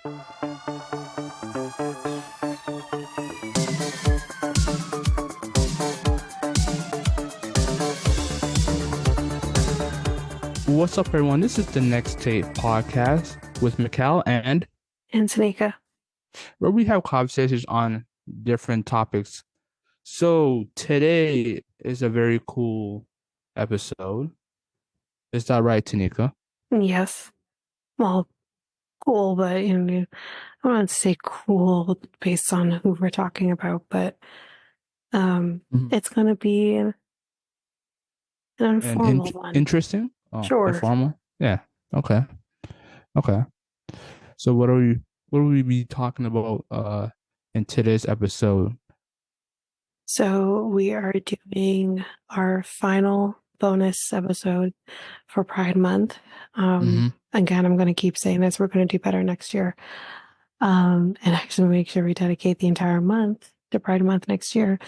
What's up, everyone? This is the Next Tape podcast with Mikel and Tanyka. where we have conversations on different topics. So today is a very cool episode. Is that right, Tanyka? Yes. Well, cool, but I don't say cool based on who we're talking about, but it's going to be an And informal one. interesting? Oh, Sure. informal? Yeah. Okay. So what will we be talking about in today's episode? So we are doing our final bonus episode for Pride Month. Again, I'm going to keep saying this. We're going to do better next year. And actually make sure we dedicate the entire month to Pride Month next year.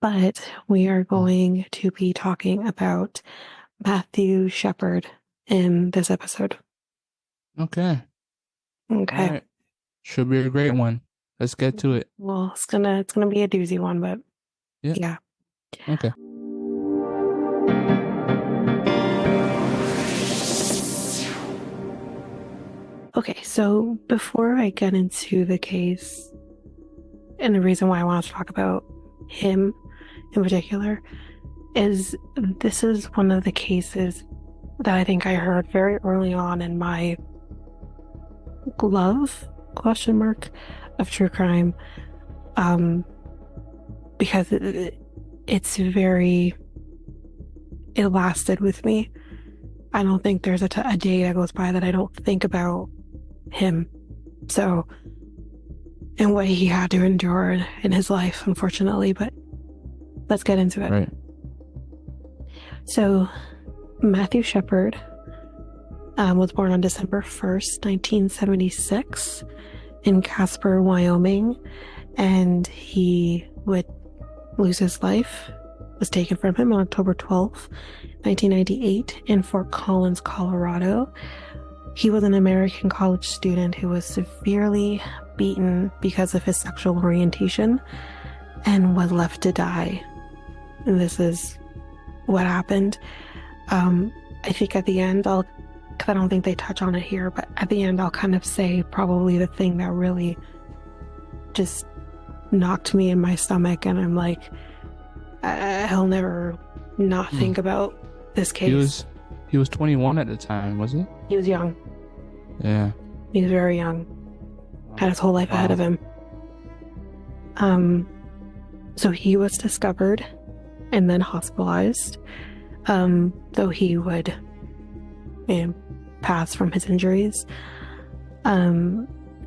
But we are going to be talking about Matthew Sheppard in this episode. Okay. All All right. Should be a great one. Let's get to it. Well, it's gonna be a doozy one, but yeah. Okay. Okay, so before I get into the case and the reason why I want to talk about him in particular is this is one of the cases that I think I heard very early on in my love of true crime, because it lasted with me. I don't think there's a day that goes by that I don't think about him. So, and what he had to endure in his life, unfortunately, but let's get into it. Right. So, Matthew Sheppard was born on December 1st, 1976 in Casper, Wyoming, and he would lose his life, was taken from him on October 12th, 1998 in Fort Collins, Colorado. He was an American college student who was severely beaten because of his sexual orientation and was left to die. And this is what happened. I think at the end, because I don't think they touch on it here, but at the end I'll kind of say probably the thing that really just knocked me in my stomach, and I'm like, I'll never not think about this case. He was 21 at the time, wasn't he? He was young. Yeah. He was very young. Had his whole life ahead of him. So he was discovered and then hospitalized, though he would pass from his injuries.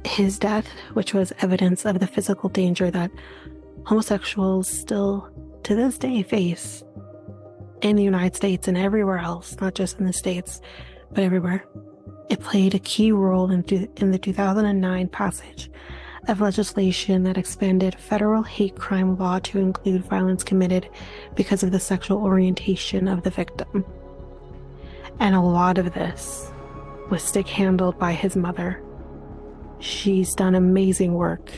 His death, which was evidence of the physical danger that homosexuals still to this day face in the United States and everywhere else, not just in the States, but everywhere. It played a key role in the 2009 passage of legislation that expanded federal hate crime law to include violence committed because of the sexual orientation of the victim. And a lot of this was stick-handled by his mother. She's done amazing work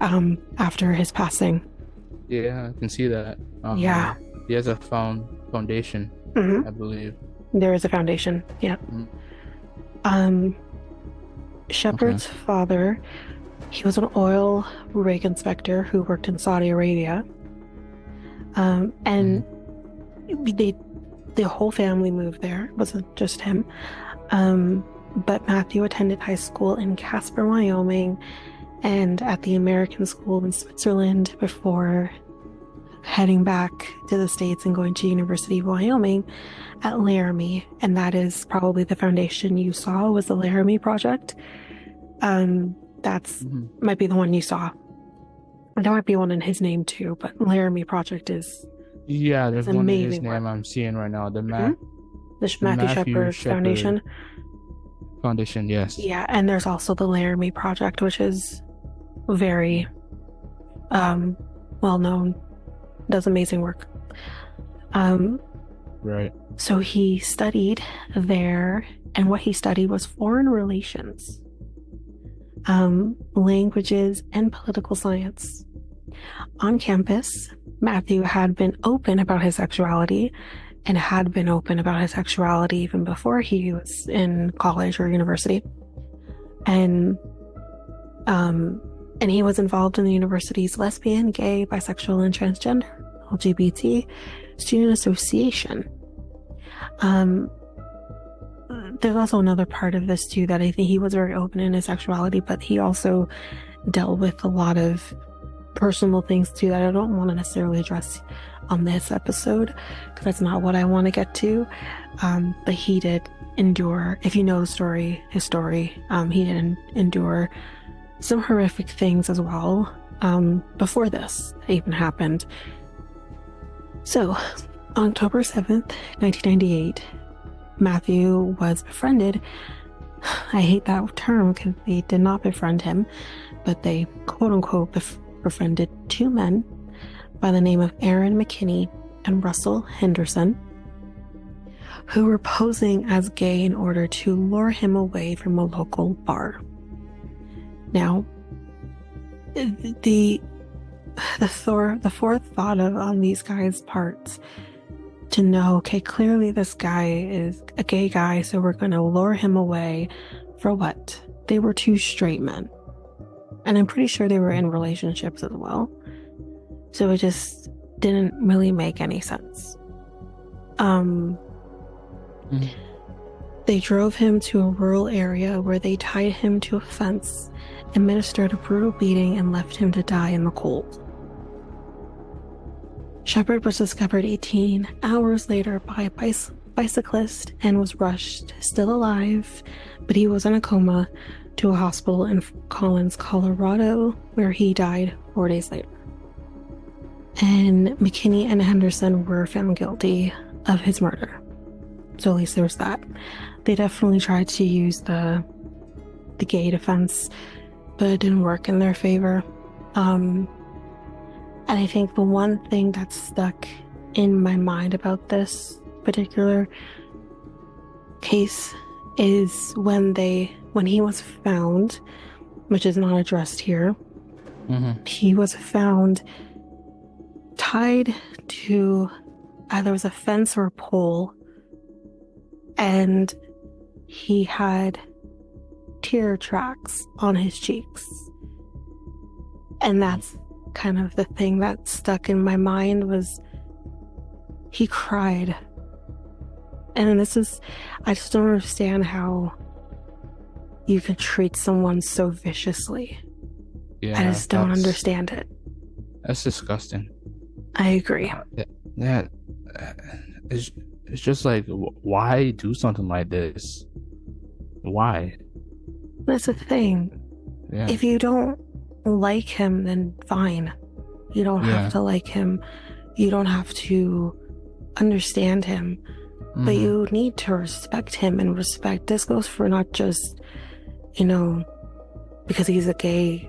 after his passing. Yeah, I can see that. Yeah. He has a foundation, I believe. There is a foundation, yeah. Sheppard's father, he was an oil rig inspector who worked in Saudi Arabia. And the whole family moved there. It wasn't just him. But Matthew attended high school in Casper, Wyoming, and at the American School in Switzerland before heading back to the States and going to University of Wyoming at Laramie. And that is probably the foundation you saw, was the Laramie project. That's might be the one you saw. There might be one in his name too, but Laramie project is there's one in his name I'm seeing right now. The Matthew Sheppard Foundation. Foundation, yes. Yeah, and there's also the Laramie project, which is very well known, does amazing work. Right. So he studied there, and what he studied was foreign relations. languages, and political science. On campus, Matthew had been open about his sexuality and had been open about his sexuality even before he was in college or university. And he was involved in the university's lesbian, gay, bisexual, and transgender LGBT student association. There's also another part of this too, that I think he was very open in his sexuality, but he also dealt with a lot of personal things too that I don't want to necessarily address on this episode, because that's not what I want to get to. But he did endure, if you know his story, he did endure some horrific things as well, before this even happened. So, October 7th, 1998, Matthew was befriended. I hate that term because they did not befriend him, but they quote-unquote befriended two men by the name of Aaron McKinney and Russell Henderson, who were posing as gay in order to lure him away from a local bar. Now, the forethought on these guys' parts to know, okay, clearly this guy is a gay guy, so we're going to lure him away for what? They were two straight men. And I'm pretty sure they were in relationships as well. So it just didn't really make any sense. They drove him to a rural area where they tied him to a fence, administered a brutal beating, and left him to die in the cold. Sheppard was discovered 18 hours later by a bicyclist and was rushed, still alive, but he was in a coma, to a hospital in Collins, Colorado, where he died 4 days later. And McKinney and Henderson were found guilty of his murder. So at least there was that. They definitely tried to use the gay defense, but it didn't work in their favor. And I think the one thing that stuck in my mind about this particular case is when he was found, which is not addressed here, he was found tied to either was a fence or a pole, and he had tear tracks on his cheeks. And that's kind of the thing that stuck in my mind, was he cried. And I just don't understand how you can treat someone so viciously. Yeah, I just don't understand it. That's disgusting. I agree. It's just like, why do something like this? Why? That's the thing. Yeah. If you don't like him, then fine. You don't have to like him. You don't have to understand him. But you need to respect him, and this goes for not just, because he's a gay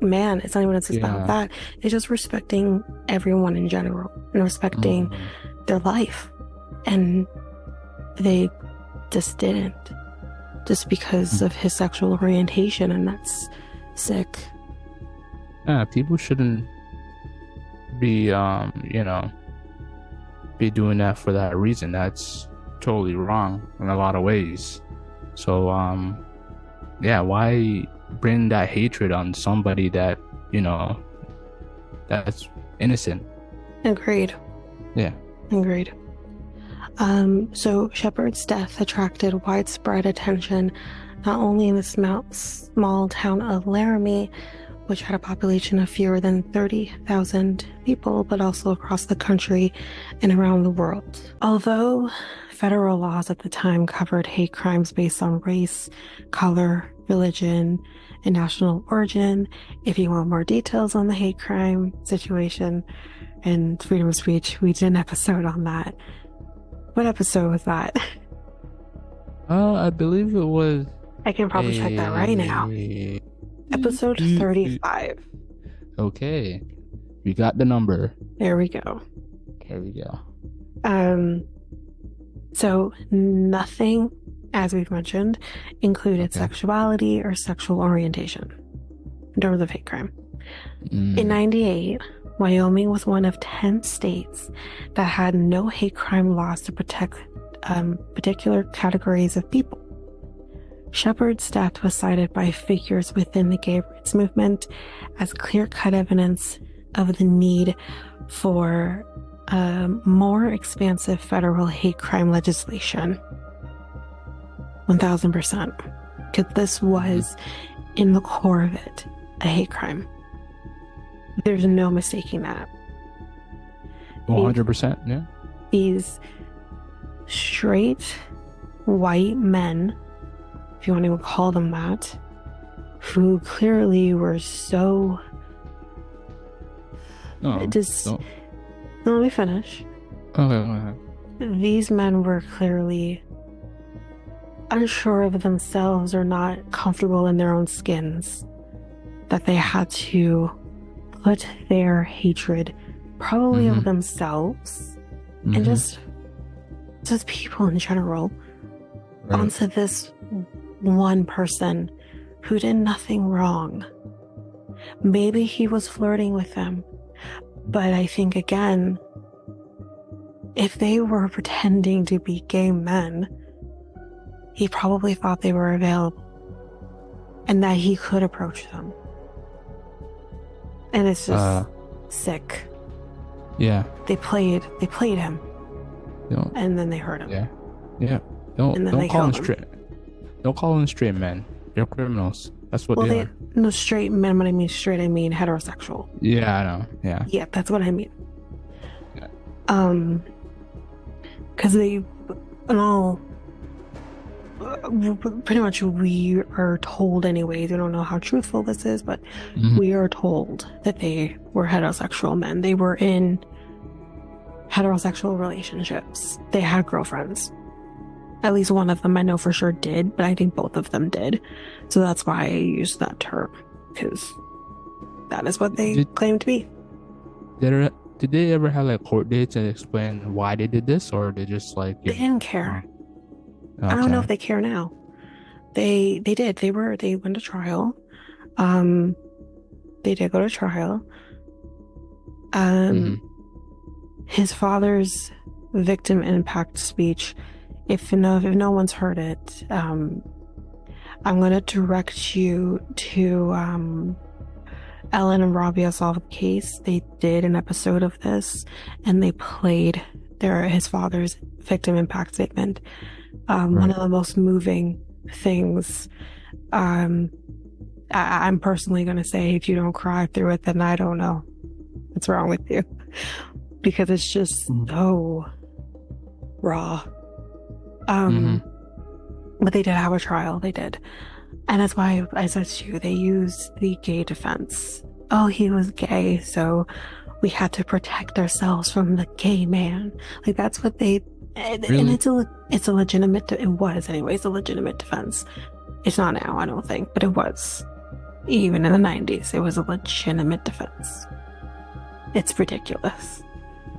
man. It's not even just about that. It's just respecting everyone in general and respecting their life. And they just didn't, just because of his sexual orientation, and that's sick. Yeah, people shouldn't be be doing that for that reason. That's totally wrong in a lot of ways. So why bring that hatred on somebody that that's innocent? Agreed. Yeah, agreed. So Sheppard's death attracted widespread attention, not only in the small town of Laramie, which had a population of fewer than 30,000 people, but also across the country and around the world. Although federal laws at the time covered hate crimes based on race, color, religion, and national origin, if you want more details on the hate crime situation and freedom of speech, we did an episode on that. What episode was that? I believe it was... I can probably check that right now. Episode 35. Okay. We got the number. There we go. There we go. So nothing as we've mentioned, included Okay. sexuality or sexual orientation in terms of hate crime. In Mm. 98, Wyoming was one of 10 states that had no hate crime laws to protect particular categories of people. Sheppard's death was cited by figures within the gay rights movement as clear-cut evidence of the need for more expansive federal hate crime legislation. 1000%. Because this was, in the core of it, a hate crime. There's no mistaking that. 100%. Yeah. These straight white men, if you want to call them that, who clearly were so No. just No. let me finish. Okay. These men were clearly unsure of themselves or not comfortable in their own skins, that they had to put their hatred, probably of themselves and just people in general, Right. onto this one person who did nothing wrong. Maybe he was flirting with them, but I think, again, if they were pretending to be gay men, he probably thought they were available and that he could approach them. And it's just sick. Yeah. They played him, and then they hurt him. Yeah. Yeah. And then they Don't call them killed him. straight. Don't call them straight men. They're criminals. That's what Well, they are. no, straight men. When I mean straight, I mean heterosexual. Yeah, I know. Yeah. Yeah, that's what I mean. Yeah. Because they, in all, pretty much we are told anyways, we don't know how truthful this is, but we are told that they were heterosexual men. They were in heterosexual relationships. They had girlfriends. At least one of them I know for sure did, but I think both of them did. So that's why I used that term, because that is what they claim to be. Did they ever have like court dates and explain why they did this, or they just like They didn't care. Okay. I don't know if they care now. They did. They went to trial. They did go to trial. His father's victim impact speech, if no one's heard it, I'm gonna direct you to Ellen and Robbie Solve the Case. They did an episode of this, and they played his father's victim impact statement. One of the most moving things. I'm personally gonna say, if you don't cry through it, then I don't know what's wrong with you, because it's just so raw. But they did have a trial. They did. And that's why I said to you, they used the gay defense. Oh, he was gay, so we had to protect ourselves from the gay man. Like, that's what they... Really? And it's a legitimate... It was, anyways, a legitimate defense. It's not now, I don't think, but it was. Even in the 90s, it was a legitimate defense. It's ridiculous.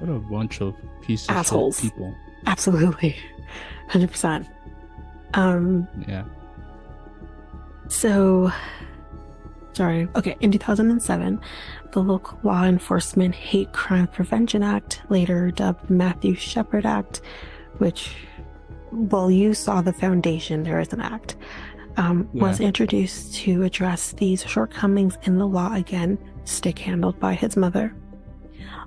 What a bunch of pieces Assholes. of people. Absolutely. 100%. Yeah. So, sorry. Okay, in 2007, the Local Law Enforcement Hate Crime Prevention Act, later dubbed Matthew Shepard Act, which, well, you saw the foundation, there is an act, was introduced to address these shortcomings in the law, again, stick-handled by his mother.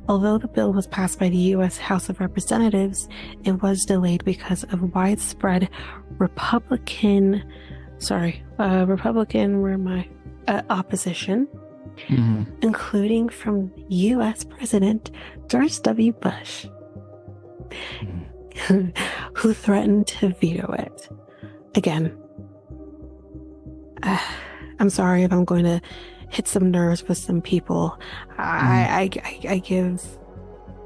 Although the bill was passed by the U.S. House of Representatives, it was delayed because of widespread Republican opposition, including from U.S. President George W. Bush, who threatened to veto it. Again, I'm sorry if I'm going to hit some nerves with some people. I give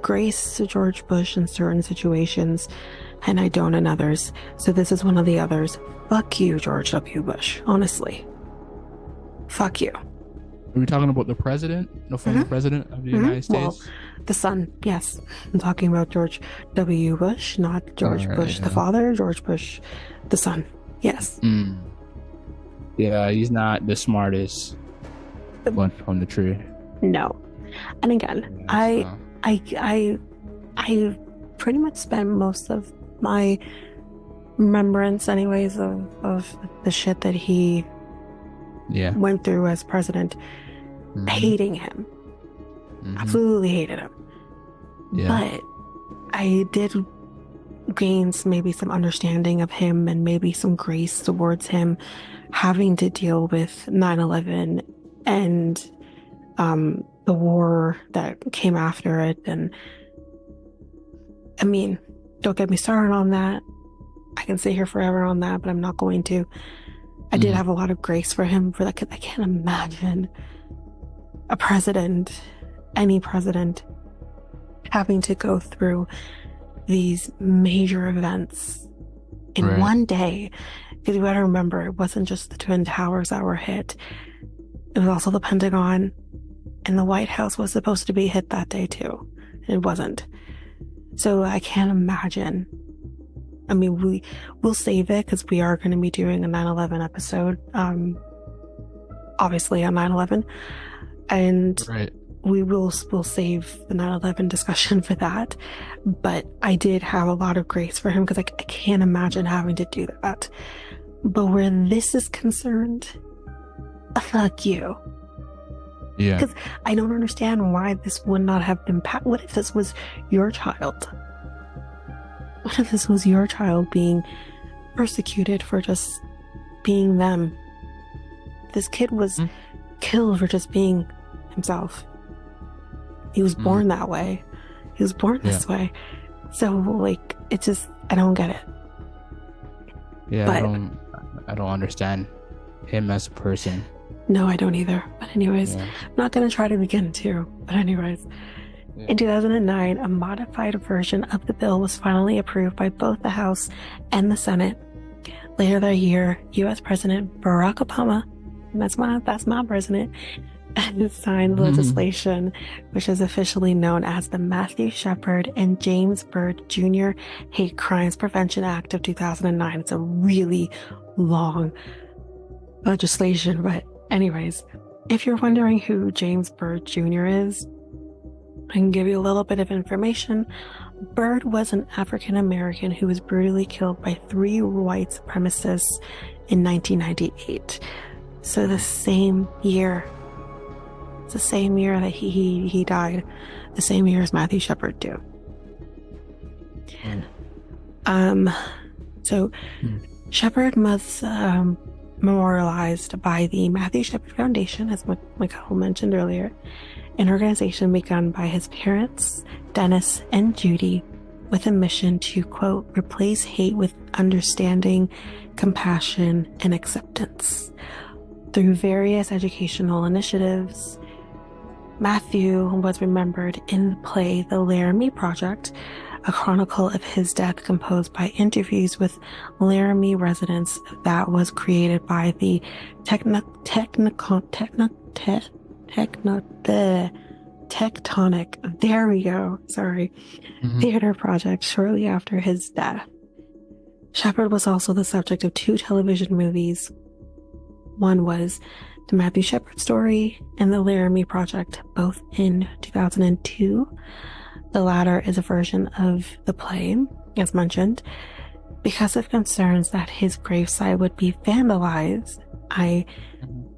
grace to George Bush in certain situations, and I don't in others. So this is one of the others. Fuck you, George W. Bush. Honestly. Fuck you. Are we talking about the president, the former Hmm. president of the Hmm. United Well, States? the son, yes. I'm talking about George W. Bush, not All George right, Bush the yeah. father, George Bush the son. Yes. Mm. Yeah, he's not the smartest one from the tree. No. And again, Yeah, I so I I I pretty much spent most of my remembrance anyways of the shit that he yeah. went through as president, Mm-hmm. hating him. Mm-hmm. Absolutely hated him. Yeah. But I did gain maybe some understanding of him and maybe some grace towards him having to deal with 9/11 and the war that came after it. And I mean, don't get me started on that. I can sit here forever on that, but I'm not going to. I did Mm. have a lot of grace for him for that because I can't imagine a president, any president, having to go through these major events in Right. one day. Because you gotta remember, it wasn't just the Twin Towers that were hit, it was also the Pentagon, and the White House was supposed to be hit that day too. It wasn't. So I can't imagine. I mean, we'll save it because we are going to be doing a 9/11 episode, obviously on 9/11, and Right. we'll save the 9/11 discussion for that. But I did have a lot of grace for him because I can't imagine having to do that. But where this is concerned, fuck you. Yeah. Because I don't understand why this would not have been. What if this was your child? What if this was your child being persecuted for just being them? This kid was Mm. killed for just being himself. He was born that way. He was born this way. So, like, it's just, I don't get it. Yeah, But I don't understand him as a person. no, I don't either. But anyways, Yeah. I'm not going to try to begin to. But anyways, Yeah. in 2009, a modified version of the bill was finally approved by both the House and the Senate. Later that year, U.S. President Barack Obama, that's my president, signed legislation which is officially known as the Matthew Shepard and James Byrd Jr. Hate Crimes Prevention Act of 2009. It's a really long legislation, but anyways, if you're wondering who James Byrd Jr. is, I can give you a little bit of information. Byrd was an African American who was brutally killed by 3 white supremacists in 1998. So the same year. It's the same year that he died. The same year as Matthew Shepard too. So Sheppard was memorialized by the Matthew Shepard Foundation, as Mikel mentioned earlier, an organization begun by his parents, Dennis and Judy, with a mission to, quote, replace hate with understanding, compassion, and acceptance. Through various educational initiatives, Matthew was remembered in the play The Laramie Project, a chronicle of his death composed by interviews with Laramie residents that was created by the Tectonic, there we go, sorry, theater project shortly after his death. Sheppard was also the subject of 2 television movies. One was The Matthew Shepard Story and The Laramie Project, both in 2002. The latter is a version of the play, as mentioned. Because of concerns that his gravesite would be vandalized, I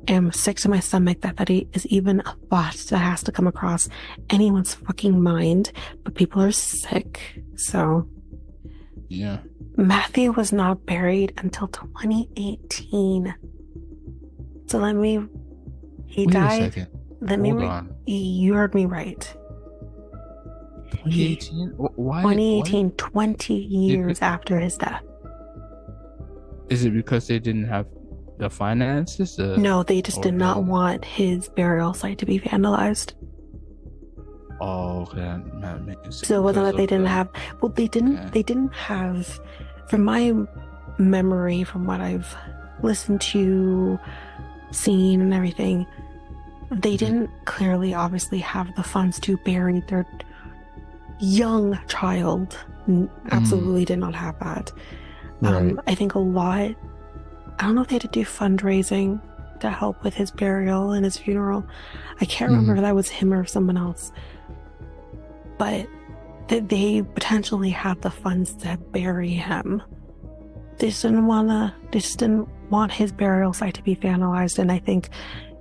am sick to my stomach that is even a thought that has to come across anyone's fucking mind, but people are sick, so. Yeah. Matthew was not buried until 2018. So he Wait died. a second. Hold on. You heard me right. 2018? Why? 2018, 20 years after his death. Is it because they didn't have the finances? No, they just did not want his burial site to be vandalized. Oh, okay. That makes sense. So it wasn't that they didn't have. Well, they didn't. Okay. They didn't have. From my memory, from what I've listened to, seen, and everything, they Hmm. didn't clearly, obviously, have the funds to bury their young child. Mm. Absolutely did not have that. Right. I think a lot, I don't know if they had to do fundraising to help with his burial and his funeral. I can't remember Hmm. if that was him or someone else, but that they potentially had the funds to bury him. They just didn't want his burial site to be vandalized. And I think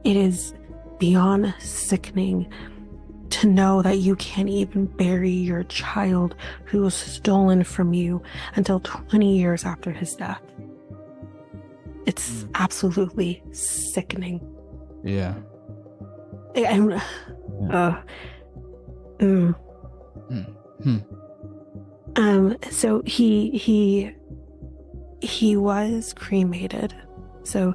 it is beyond sickening to know that you can't even bury your child who was stolen from you until 20 years after his death. It's Mm. absolutely sickening. Yeah. I'm, Yeah. uh, mm. Mm. Hmm. So he was cremated. So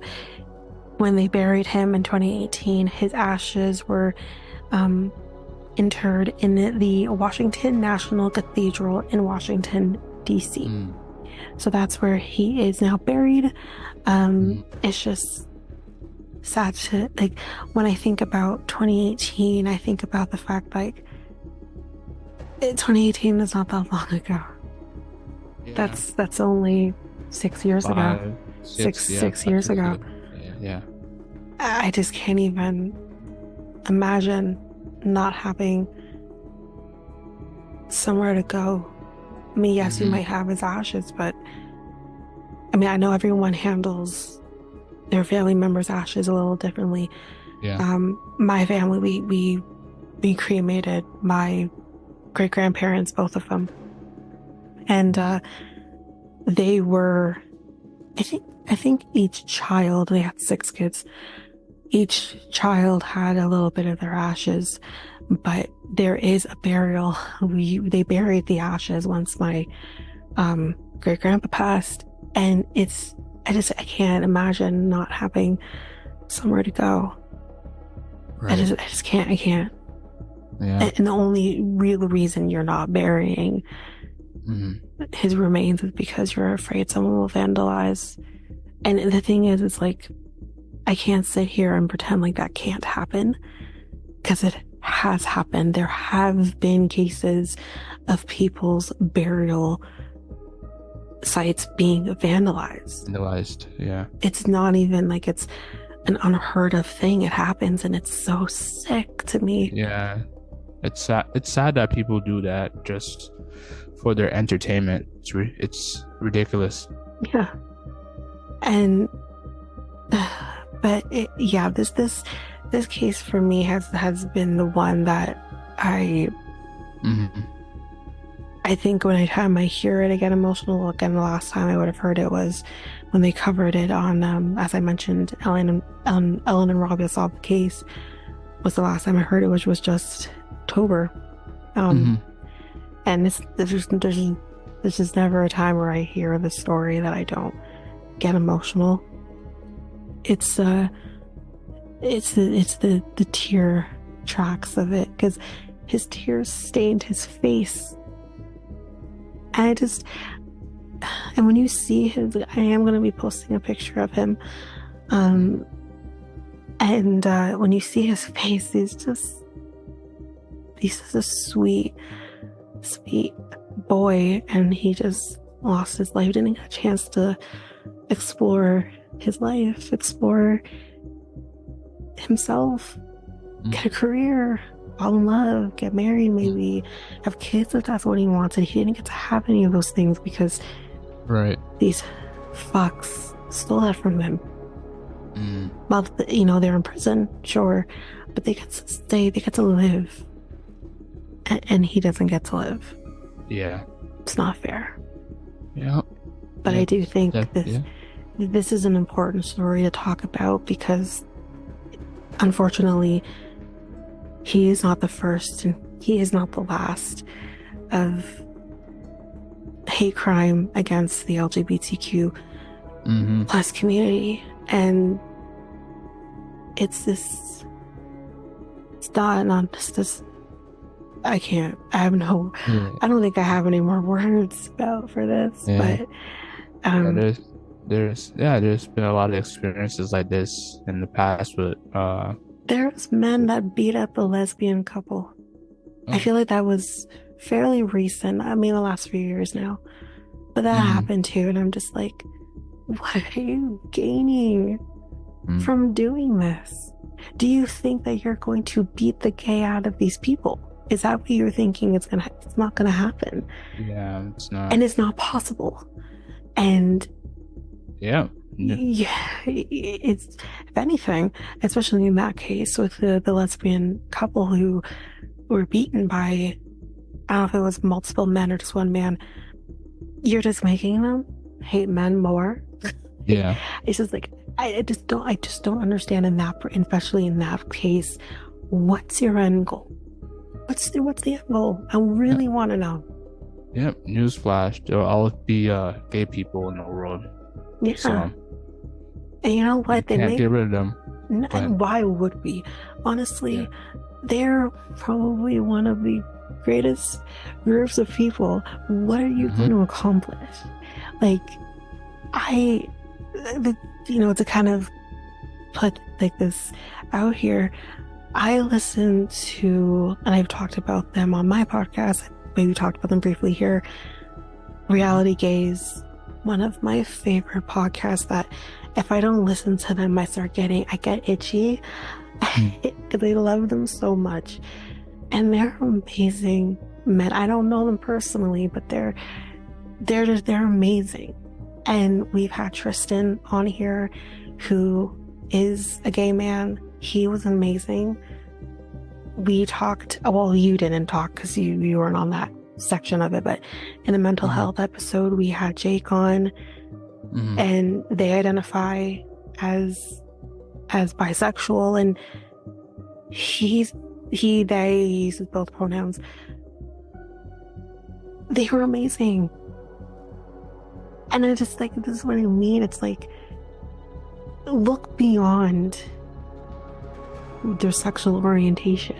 when they buried him in 2018, his ashes were um, interred in the Washington National Cathedral in Washington, D.C. Mm. So that's where he is now buried. Mm. It's just sad to, like, when I think about 2018, I think about the fact, like, 2018 is not that long ago. Yeah. That's only 6 years ago. 5, Six 6. Yeah. six 5, years 6 ago. years. Yeah. Yeah. I just can't even imagine not having somewhere to go. I mean, yes, you Hmm. might have his ashes, but I mean, I know everyone handles their family members' ashes a little differently. Yeah. My family, we cremated my great grandparents, both of them, and they were. I think each child, they had 6 kids. Each child had a little bit of their ashes, but there is a burial. They buried the ashes once my great grandpa passed, and I can't imagine not having somewhere to go. Right. I just can't. I can't. Yeah. And the only real reason you're not burying Hmm. his remains is because you're afraid someone will vandalize. And the thing is, it's like I can't sit here and pretend like that can't happen because it has happened. There have been cases of people's burial sites being vandalized. Vandalized. Yeah. It's not even like it's an unheard of thing. It happens and it's so sick to me. Yeah. It's sad. It's sad that people do that just for their entertainment. It's ridiculous. Yeah. And but yeah, this case for me has been the one that I Hmm. I think when I hear it, I get emotional. Again, the last time I would have heard it was when they covered it on, as I mentioned, Ellen and Robbie Solved the Case was the last time I heard it, which was just October. Um, Hmm. and there's just never a time where I hear the story that I don't get emotional. It's the tear tracks of it because his tears stained his face. And I just, and when you see his, I am going to be posting a picture of him. And when you see his face, he's just a sweet, sweet boy. And he just lost his life, didn't get a chance to explore his life, explore himself, get a career, fall in love, get married, maybe have kids if that's what he wanted. He didn't get to have any of those things because Right. these fucks stole that from him. Mm. Well, they're in prison, sure, but they get to stay, they get to live, and he doesn't get to live. Yeah. It's not fair. Yeah. But I do think Yeah. this is an important story to talk about because, unfortunately, he is not the first and he is not the last of hate crime against the LGBTQ Hmm. plus community. And it's not just this. I can't, I have no, Yeah. I don't think I have any more words for this, Yeah. but, Yeah, there's been a lot of experiences like this in the past with There's men that beat up a lesbian couple. I Oh. feel like that was fairly recent. I mean, the last few years now. But that Mm, happened too, and I'm just like, what are you gaining mm. from doing this? Do you think that you're going to beat the gay out of these people? Is that what you're thinking it's not gonna happen? Yeah, it's not. And it's not possible. And Yeah. yeah, it's, if anything, especially in that case with the lesbian couple who were beaten by, I don't know if it was multiple men or just one man, you're just making them hate men more. Yeah. It's just like I just don't understand in that, especially in that case. What's your end goal? What's the end goal? I Yeah. really want to know. Yep. Newsflash: there will always be gay people in the world. Yeah, So and you know you what? They can't make get rid of them. Go ahead. and why would we? Honestly, Yeah. they're probably one of the greatest groups of people. What are you going Hmm. to accomplish? Like, I, to kind of put like this out here, I listen to, and I've talked about them on my podcast, maybe talked about them briefly here, Reality Gaze, one of my favorite podcasts that if I don't listen to them, I get itchy because I love them so much. And they're amazing men. I don't know them personally, but they're amazing. And we've had Tristan on here, who is a gay man. He was amazing. We talked, well, you didn't talk because you weren't on that section of it, but in the mental health episode, we had Jake on, and they identify as bisexual, and they uses both pronouns. They were amazing. And I just like, this is what I mean. It's like, look beyond their sexual orientation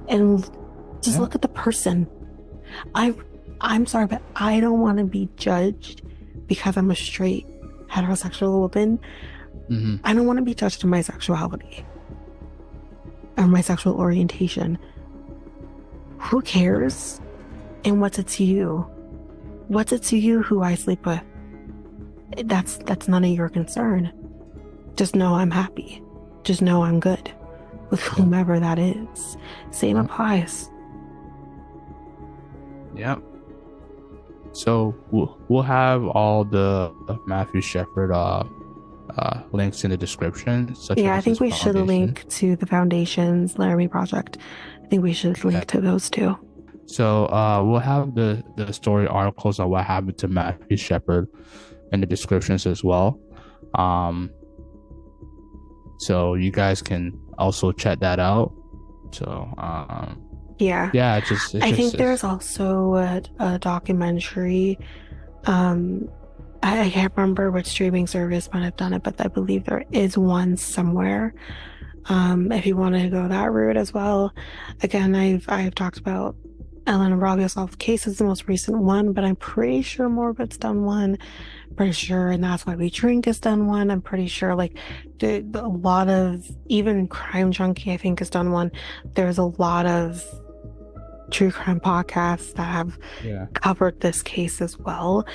and just look at the person. I'm sorry, but I don't want to be judged because I'm a straight heterosexual woman. I don't want to be judged on my sexuality or my sexual orientation. Who cares? And what's it to you? What's it to you who I sleep with? That's none of your concern. Just know I'm happy. Just know I'm good with whomever that is. Same applies. Yep. So we'll have all the Matthew Sheppard links in the description. I think we should link to the Foundation's Laramie project. I think we should link to those too. So we'll have the story articles on what happened to Matthew Sheppard in the descriptions as well. So you guys can also check that out. So I think there's also a documentary. I can't remember which streaming service might have done it, but I believe there is one somewhere. If you want to go that route as well. Again, I've talked about Ellen and Robbie Solved Case is the most recent one, but I'm pretty sure Morbid's done one. Pretty sure, and That's Why We Drink has done one. I'm pretty sure, like, a lot of, even Crime Junkie, I think, has done one. There's a lot of true crime podcasts that have covered this case as well.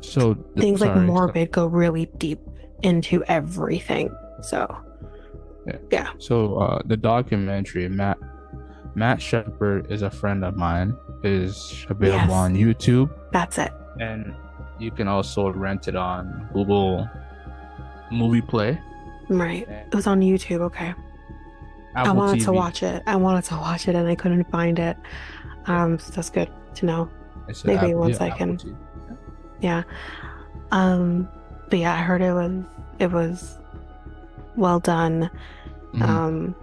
So things like Morbid go really deep into everything. So So the documentary, Matt Sheppard is a friend of mine, is available on YouTube. That's it. And you can also rent it on Google Movie Play. Right. It was on YouTube. Okay. Apple I wanted TV. to watch it. And I couldn't find it. So that's good to know. Maybe once I can. Yeah. But yeah, I heard it was well done. I'm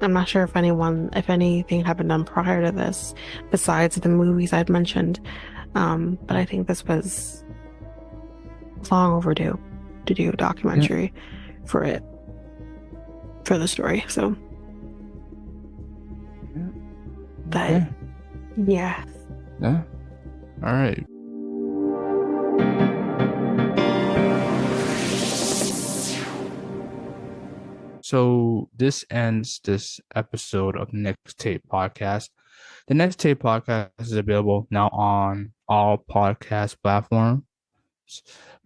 not sure if anything had been done prior to this besides the movies I'd mentioned. But I think this was long overdue to do a documentary for the story. So, but yeah. All right. So this ends this episode of Next Tape Podcast. The Next Tape Podcast is available now on all podcast platforms.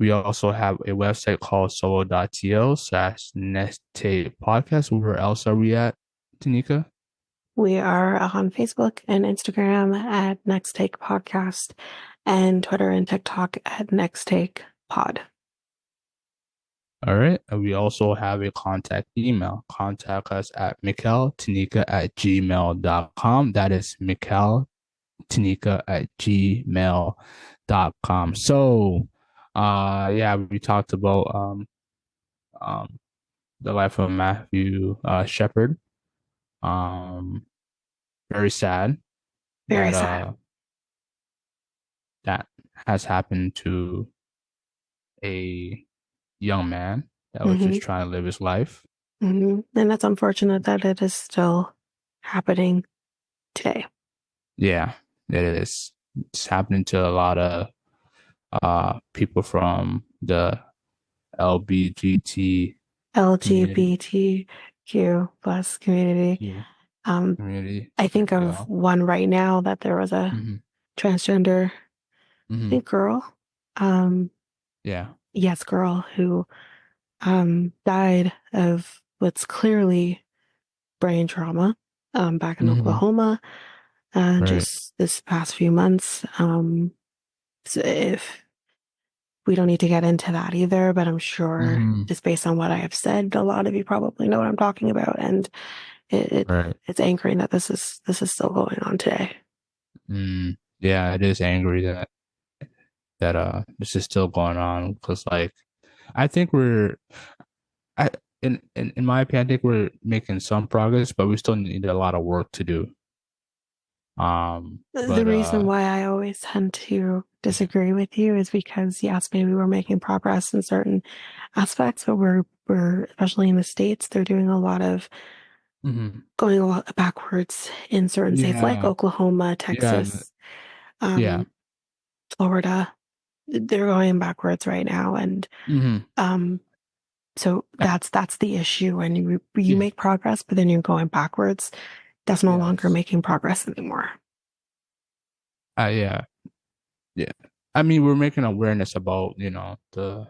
We also have a website called solo.to/Next Tape Podcast. Where else are we at, Tanyka? We are on Facebook and Instagram at Next Take Podcast and Twitter and TikTok at Next Take Pod. All right. And we also have a contact email. Contact us at mikeltanyka@gmail.com. That is mikeltanyka@gmail.com. So, yeah, we talked about the life of Matthew Sheppard. Very sad Very that sad. that has happened to a young man that was just Mm-hmm. trying to live his life. Mm-hmm. And it's unfortunate that it is still happening today. Yeah, it is. It's happening to a lot of people from the LBGT community. LGBTQ plus community. Yeah, Um, community. I think of Yeah. one right now that there was a Mm-hmm. transgender, I Mm-hmm. think girl. Yeah. Yes, girl who died of what's clearly brain trauma back in Mm-hmm. Oklahoma Right. just this past few months. So if we don't need to get into that either, but I'm sure Mm-hmm. just based on what I have said, a lot of you probably know what I'm talking about, and Right. it's angering that this is still going on today. Yeah, it is angry that this is still going on because like I think I in my opinion I think we're making some progress, but we still need a lot of work to do. The But reason why I always tend to disagree with you is because yes, maybe we're making progress in certain aspects, but we're especially in the States, they're doing a lot of mhm. going a lot backwards in certain states like Yeah, Oklahoma, yeah, Texas, yeah. um, Florida. They're going backwards right now, and Hmm. um, so that's the issue. And you Yeah, make progress, but then you're going backwards. That's no longer yes. making progress anymore. Yeah, yeah. I mean, we're making awareness about, the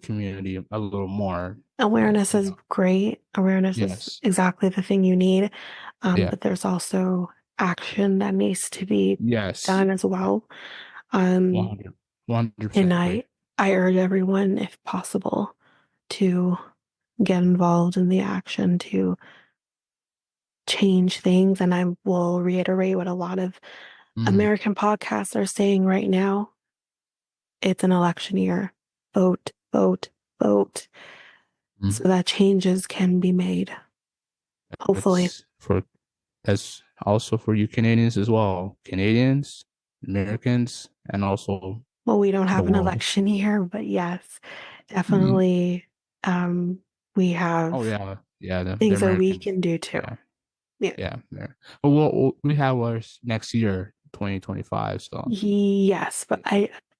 community a little more. Awareness You is know. great. Awareness is Yes. exactly the thing you need. Yeah. But there's also action that needs to be Yes. done as well. Um, 100, 100% and agree. I urge everyone, if possible, to get involved in the action to change things. And I will reiterate what a lot of Hmm. American podcasts are saying right now. It's an election year. Vote, vote, vote, so that changes can be made. Hopefully. That's for that's also for you Canadians as well. Canadians, Americans, and also Well, we don't the have an world. election here, but yes, Mhm. definitely we Oh have yeah, yeah. The things that we Americans. can do too. Yeah, Yeah. yeah. There. Well, we have ours next year, 2025. So Yes, but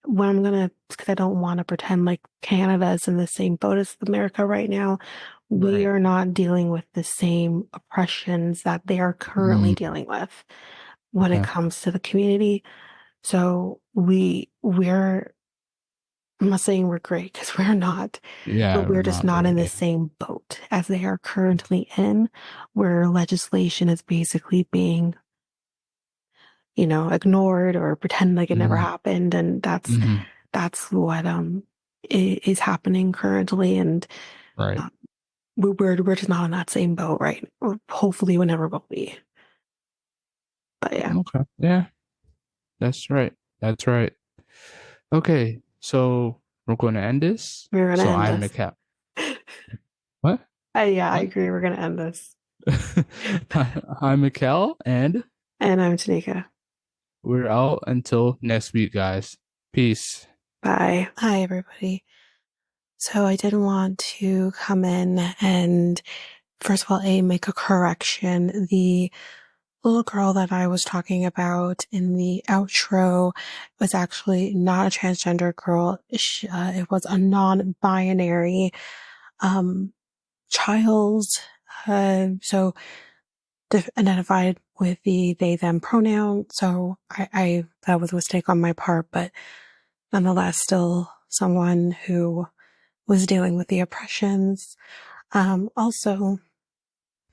what I'm gonna, because I don't want to pretend like Canada is in the same boat as America right now. We right. are not dealing with the same oppressions that they are currently Mm, dealing with when it okay. comes to the community. So we're I'm not saying we're great because we're not, but Yeah, we're we're just not not in great. the Yeah. same boat as they are currently in, where legislation is basically being, ignored or pretend like it never Hmm. happened. And Hmm. that's what is happening currently. And Right. uh, we're just not on that same boat, right? Or hopefully we never will be. But yeah, Okay. Yeah, that's right. That's right. Okay, so we're going to end this. we're gonna So end I'm this. Mikel. What? Yeah, I What? agree. We're gonna end this. I'm Mikel, and And I'm Tanyka. we're out until next week, guys. Peace. Bye. Hi, everybody. So I did want to come in and first of all, make a correction. The little girl that I was talking about in the outro was actually not a transgender girl. It was a non-binary, um, child. So identified with the they them pronoun. So I that was a mistake on my part, but nonetheless still someone who was dealing with the oppressions. Also,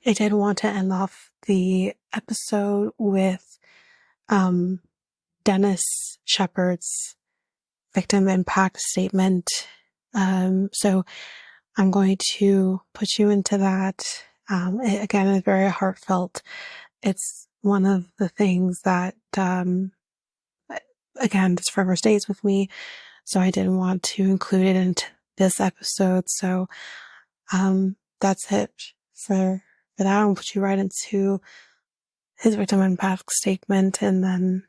I did want to end off the episode with Dennis Sheppard's victim impact statement. So I'm going to put you into that. It, again, is very heartfelt. It's one of the things that, again, just forever stays with me. So I didn't want to include it into this episode. So that's it for that. I'll put you right into his victim impact statement, and then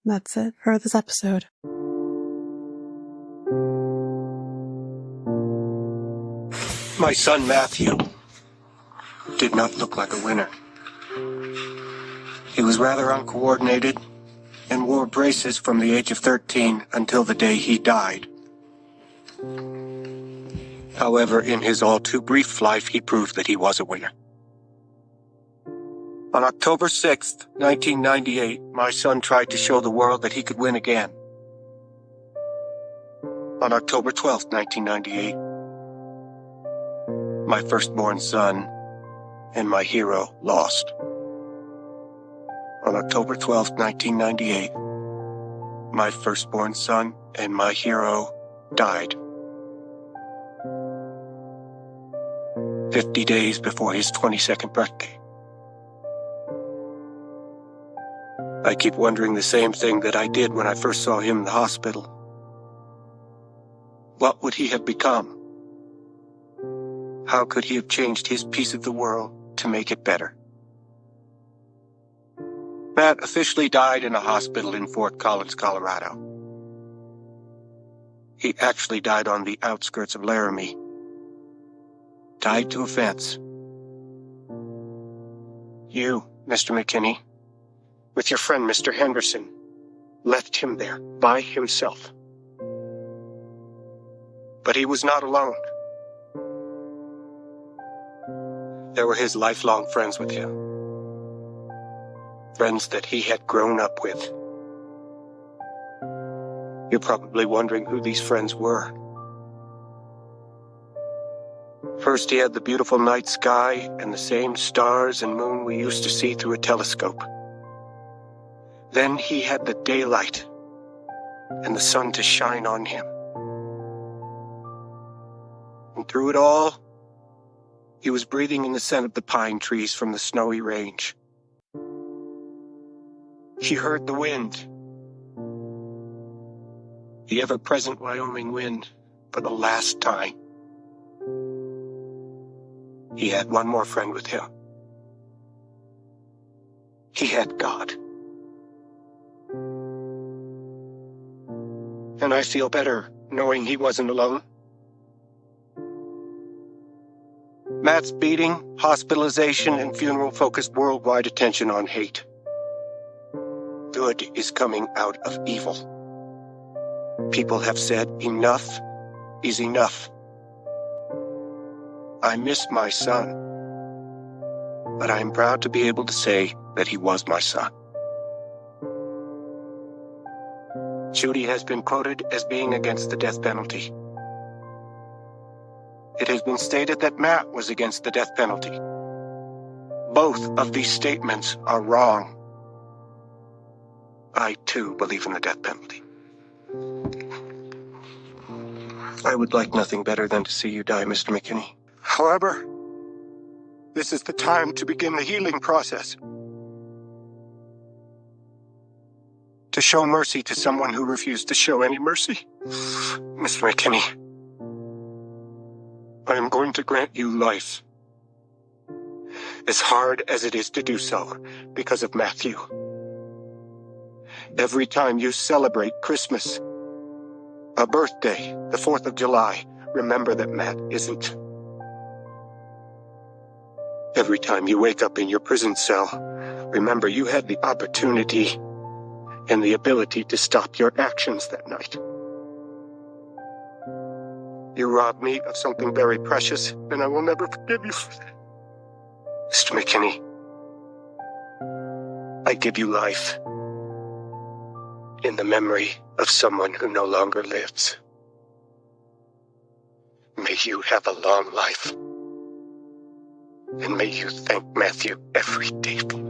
that's it for this episode. My son Matthew did not look like a winner. He was rather uncoordinated and wore braces from the age of 13 until the day he died. However, in his all too brief life, he proved that he was a winner. On October 6th, 1998, my son tried to show the world that he could win again. On October 12th, 1998, my firstborn son and my hero lost. On October 12th, 1998, my firstborn son and my hero died. 50 days before his 22nd birthday. I keep wondering the same thing that I did when I first saw him in the hospital. What would he have become? How could he have changed his piece of the world to make it better? Matt officially died in a hospital in Fort Collins, Colorado. He actually died on the outskirts of Laramie. Tied to a fence. You, Mr. McKinney, with your friend Mr. Henderson, left him there by himself. But he was not alone. There were his lifelong friends with him. Friends that he had grown up with. You're probably wondering who these friends were. First, he had the beautiful night sky and the same stars and moon we used to see through a telescope. Then he had the daylight and the sun to shine on him. And through it all, he was breathing in the scent of the pine trees from the snowy range. He heard the wind, the ever-present Wyoming wind, for the last time. He had one more friend with him. He had God. And I feel better knowing he wasn't alone. Matt's beating, hospitalization, and funeral focused worldwide attention on hate. Good is coming out of evil. People have said enough is enough. I miss my son, but I am proud to be able to say that he was my son. Judy has been quoted as being against the death penalty. It has been stated that Matt was against the death penalty. Both of these statements are wrong. I, too, believe in the death penalty. I would like nothing better than to see you die, Mr. McKinney. However, this is the time to begin the healing process. To show mercy to someone who refused to show any mercy. Mr. McKinney, I am going to grant you life. As hard as it is to do so, because of Matthew. Every time you celebrate Christmas, a birthday, the 4th of July, remember that Matt isn't. Every time you wake up in your prison cell, remember you had the opportunity and the ability to stop your actions that night. You robbed me of something very precious, and I will never forgive you for that. Mr. McKinney, I give you life in the memory of someone who no longer lives. May you have a long life, and may you thank Matthew every day for